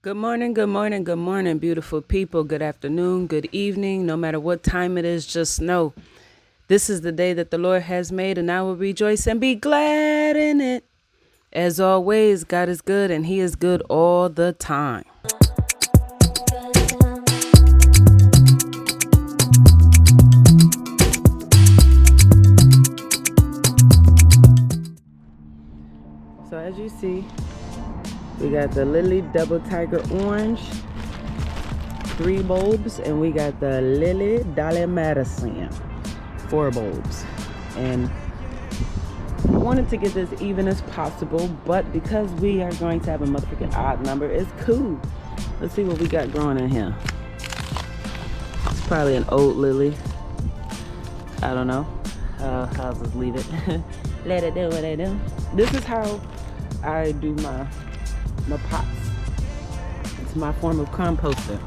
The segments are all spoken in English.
Good morning, good morning, good morning, beautiful people. Good afternoon, good evening. No matter what time it is, just know this is the day that the Lord has made, and I will rejoice and be glad in it. As always, God is good, and He is good all the time. So as you see, we got the Lily Double Tiger Orange, 3 bulbs, and we got the Lily Dolly Madison, 4 bulbs. And I wanted to get this even as possible, but because we are going to have a motherfucking odd number, it's cool. Let's see what we got growing in here. It's probably an old lily. I don't know. I'll just leave it. Let it do what it do. This is how I do my pots. It's my form of composting.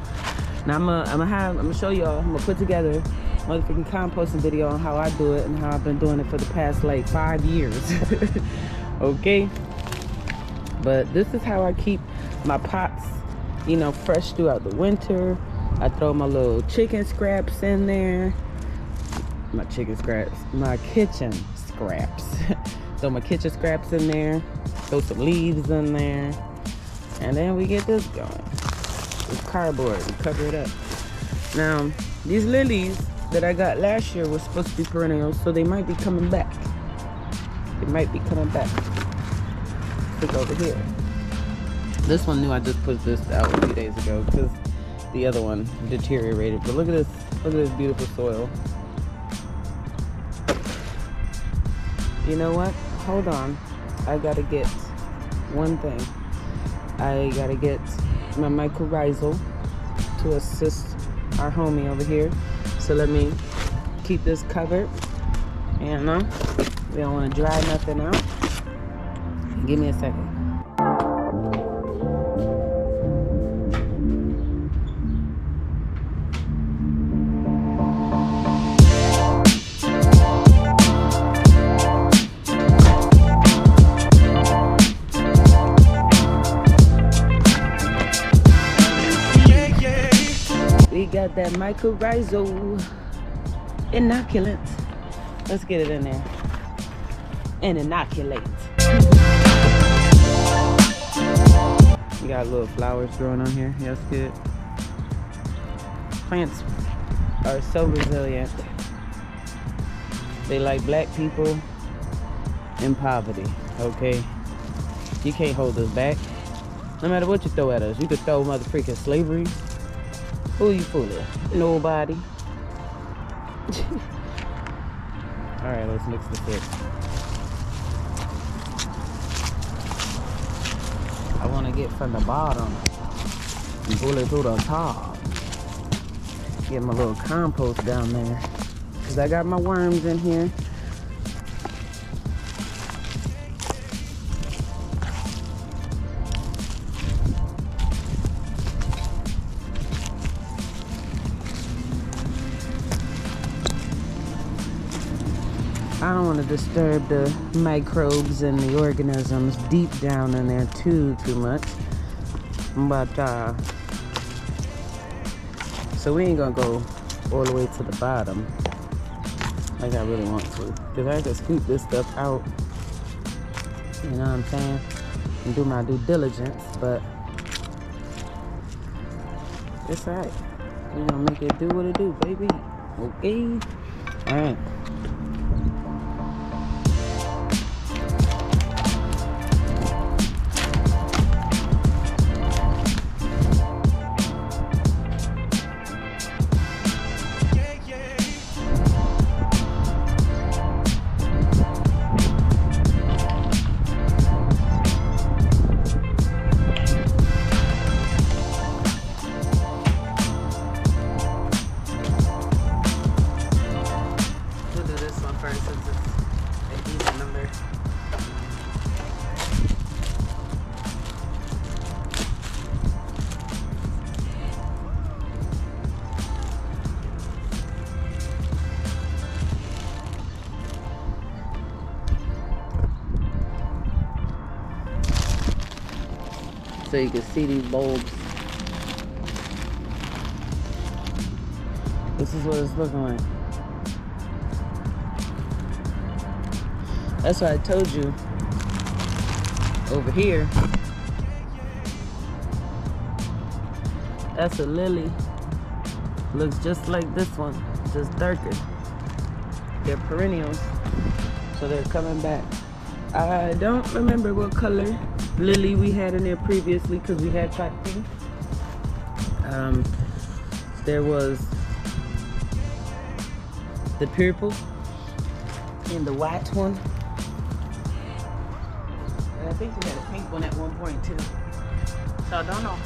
Now I'm gonna show y'all. I'm gonna put together a motherfucking composting video on how I do it and how I've been doing it for the past like 5 years. Okay, but this is how I keep my pots, fresh throughout the winter. I throw my little chicken scraps in there. My kitchen scraps. Throw my kitchen scraps in there. Throw some leaves in there. And then we get this going. It's cardboard. We cover it up. Now, these lilies that I got last year were supposed to be perennials, so they might be coming back. Look over here. This one I just put this out a few days ago because the other one deteriorated. But look at this beautiful soil. You know what? Hold on. I gotta get one thing. I gotta get my mycorrhizal to assist our homie over here. So let me keep this covered. And we don't want to dry nothing out. Give me a second. We got that mycorrhizal inoculant. Let's get it in there and inoculate. We got little flowers growing on here. That's good. Plants are so resilient. They like black people in poverty, okay? You can't hold us back. No matter what you throw at us. You could throw motherfucking slavery. Who you fooling? Nobody. Alright, let's mix this in. I want to get from the bottom and pull it through the top. Get my little compost down there. Because I got my worms in here. I don't want to disturb the microbes and the organisms deep down in there too much. But so we ain't gonna go all the way to the bottom like I really want to, because I can scoop this stuff out, you know what I'm saying, and do my due diligence. But it's alright. We're gonna make it do what it do, baby. Okay. Alright. So you can see these bulbs This is what it's looking like. That's why I told you over here. That's a lily. Looks just like this one, just darker. They're perennials, so they're coming back. I don't remember what color lily we had in there previously because we had cotton. There was the purple and the white one. And I think we had a pink one at one point too. So I don't know.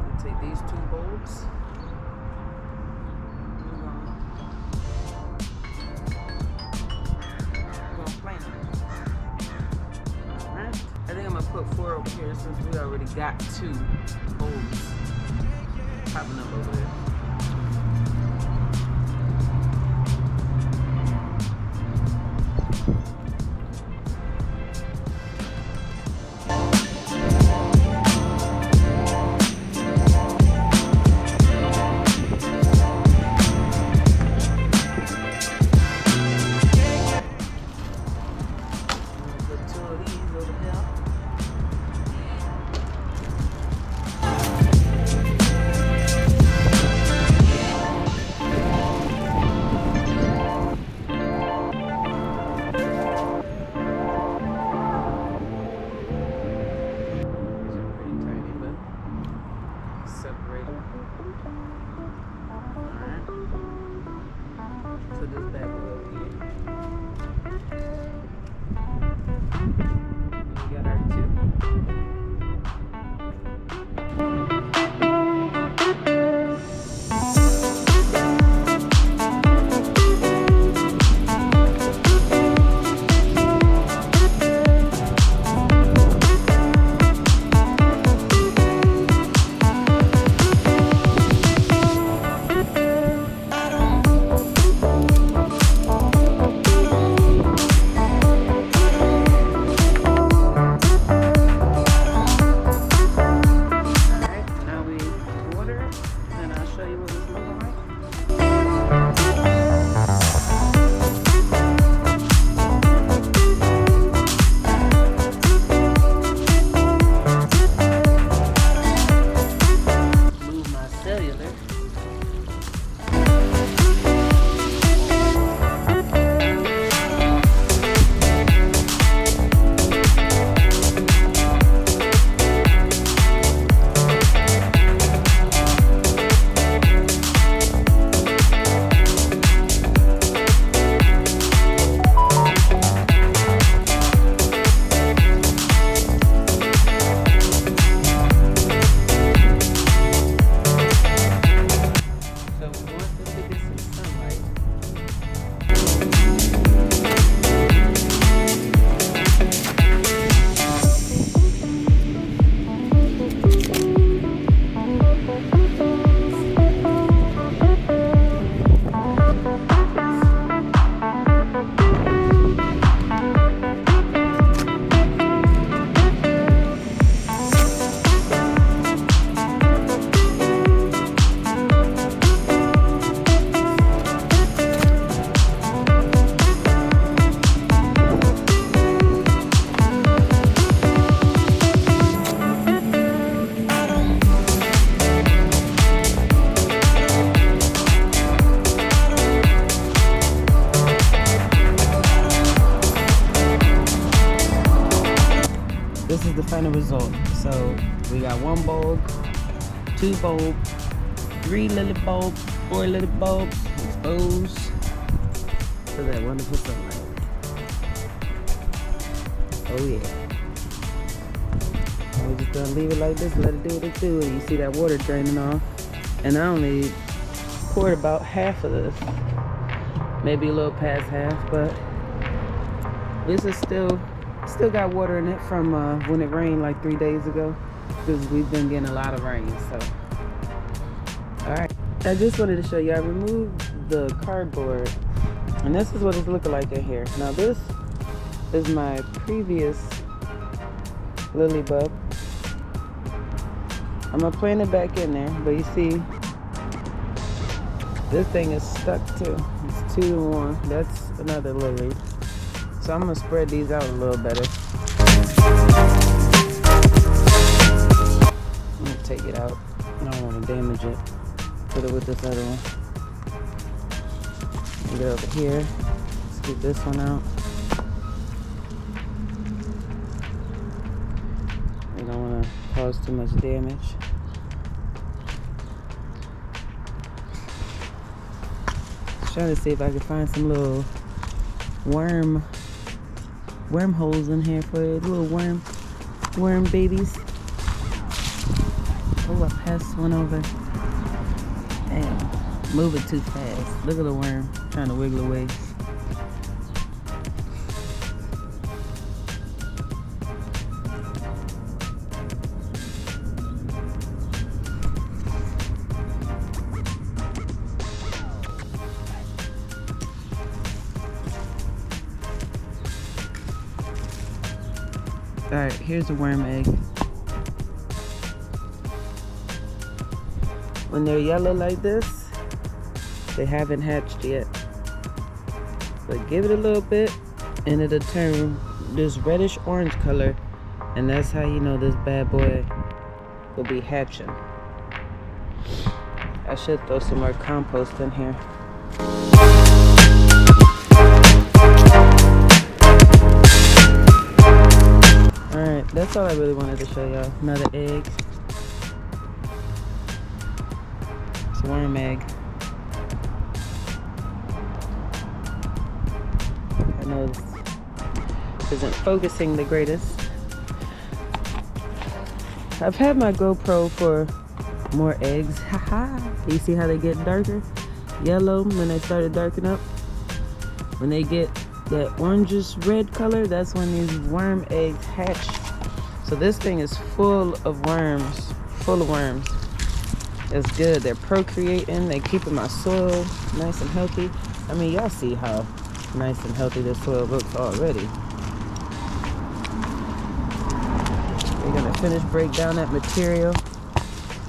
We'll take these two bulbs. We're gonna plant them. Alright. I think I'm gonna put 4 over here since we already got 2 bulbs popping up over there. This is the final result. So we got 1 bulb, 2 bulbs, 3 lily bulbs, 4 lily bulbs exposed to that wonderful sunlight. Oh yeah. And we're just gonna leave it like this, let it do what it do. You see that water draining off. And I only poured about half of this. Maybe a little past half, but this is still got water in it from when it rained like 3 days ago, because we've been getting a lot of rain. So all right, I just wanted to show you I removed the cardboard, and this is what it's looking like in here. Now this is my previous lily bulb. I'm gonna plant it back in there, but you see, this thing is stuck too. It's 2 to 1. That's another lily. So I'm gonna spread these out a little better. I'm gonna take it out. I don't want to damage it. Put it with this other one. Get it over here. Let's get this one out. We don't want to cause too much damage. Trying to see if I can find some little worm holes in here for you. Little worm babies. Oh, I passed one over. Damn, moving too fast. Look at the worm trying to wiggle away. Alright, here's a worm egg. When they're yellow like this, they haven't hatched yet. But give it a little bit and it'll turn this reddish orange color, and that's how you know this bad boy will be hatching. I should throw some more compost in here. Alright, that's all I really wanted to show y'all. Another egg. It's a worm egg. I know this isn't focusing the greatest. I've had my GoPro for more eggs. Haha. You see how they get darker? Yellow when they started darkening up. When they get that orangish red color, that's when these worm eggs hatch. So this thing is full of worms. Full of worms. It's good. They're procreating. They're keeping my soil nice and healthy. I mean, y'all see how nice and healthy this soil looks already. We're gonna finish break down that material,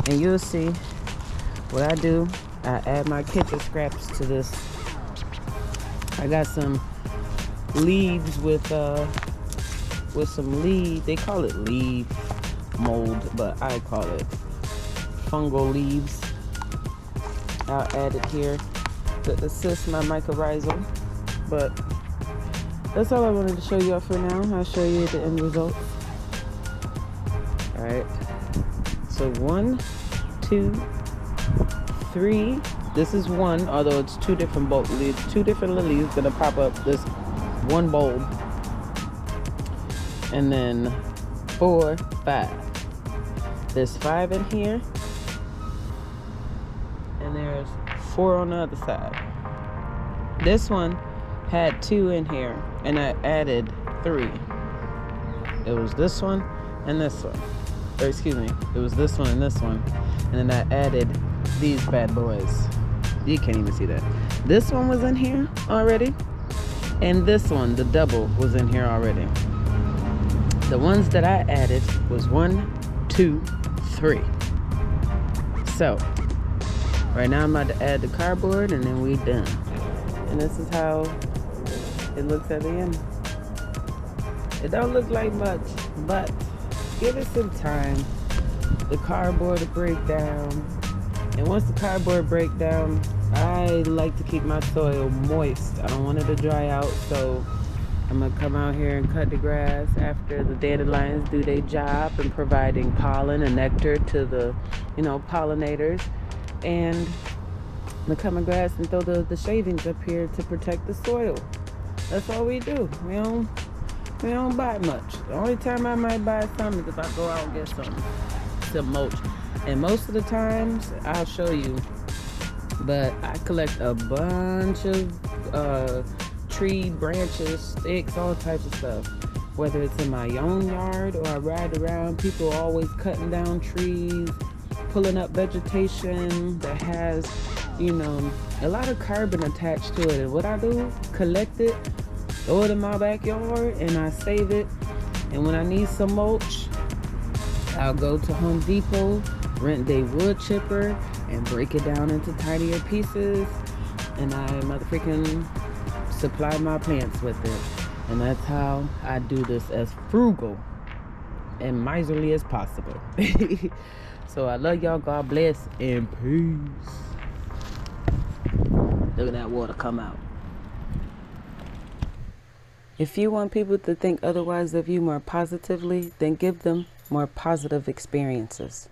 and you'll see what I do. I add my kitchen scraps to this. I got some leaves with some leaf. They call it leaf mold, but I call it fungal leaves. I'll add it here to assist my mycorrhizal. But that's all I wanted to show you all for now. I'll show you the end result. All right. So 1, 2, 3. This is one, although it's 2 different bulb leaves. 2 different lilies gonna pop up this one bulb. And then 4, 5. There's 5 in here. And there's 4 on the other side. This one had 2 in here, and I added 3. It was this one and this one. Or excuse me, it was this one and this one. And then I added these bad boys. You can't even see that. This one was in here already. And this one, the double, was in here already. The ones that I added was 1, 2, 3. So, right now I'm about to add the cardboard and then we done. And this is how it looks at the end. It don't look like much, but give it some time. The cardboard will break down. And once the cardboard break down, I like to keep my soil moist. I don't want it to dry out, so I'm gonna come out here and cut the grass after the dandelions do their job in providing pollen and nectar to the, pollinators. And I'm gonna cut my grass and throw the shavings up here to protect the soil. That's all we do. We don't buy much. The only time I might buy some is if I go out and get some mulch. And most of the times, I'll show you, but I collect a bunch of tree branches, sticks, all types of stuff. Whether it's in my own yard or I ride around, people are always cutting down trees, pulling up vegetation that has, a lot of carbon attached to it. And what I do, collect it, throw it in my backyard, and I save it. And when I need some mulch, I'll go to Home Depot, rent a wood chipper, and break it down into tinier pieces. And I motherfucking supply my plants with it. And that's how I do this, as frugal and miserly as possible. So I love y'all. God bless and peace. Look at that water come out. If you want people to think otherwise of you more positively, then give them more positive experiences.